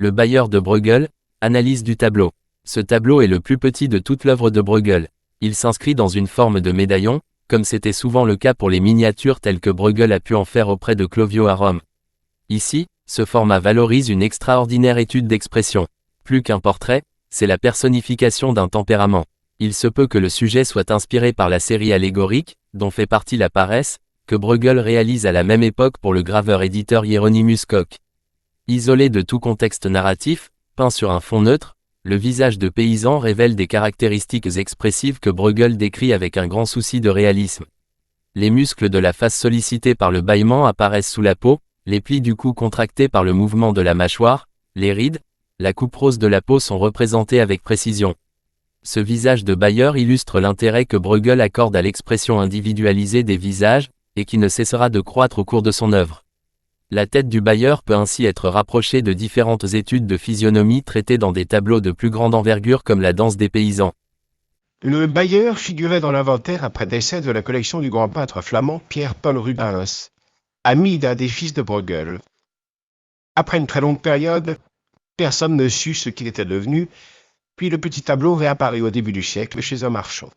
Le Bayer de Bruegel, analyse du tableau. Ce tableau est le plus petit de toute l'œuvre de Bruegel. Il s'inscrit dans une forme de médaillon, comme c'était souvent le cas pour les miniatures telles que Bruegel a pu en faire auprès de Clovio à Rome. Ici, ce format valorise une extraordinaire étude d'expression. Plus qu'un portrait, c'est la personnification d'un tempérament. Il se peut que le sujet soit inspiré par la série allégorique, dont fait partie la paresse, que Bruegel réalise à la même époque pour le graveur-éditeur Hieronymus Koch. Isolé de tout contexte narratif, peint sur un fond neutre, le visage de paysan révèle des caractéristiques expressives que Bruegel décrit avec un grand souci de réalisme. Les muscles de la face sollicités par le bâillement apparaissent sous la peau, les plis du cou contractés par le mouvement de la mâchoire, les rides, la coupe rose de la peau sont représentées avec précision. Ce visage de Bayer illustre l'intérêt que Bruegel accorde à l'expression individualisée des visages, et qui ne cessera de croître au cours de son œuvre. La tête du Bayer peut ainsi être rapprochée de différentes études de physionomie traitées dans des tableaux de plus grande envergure comme la danse des paysans. Le Bayer figurait dans l'inventaire après décès de la collection du grand peintre flamand Pierre-Paul Rubens, ami d'un des fils de Bruegel. Après une très longue période, personne ne sut ce qu'il était devenu, puis le petit tableau réapparut au début du siècle chez un marchand.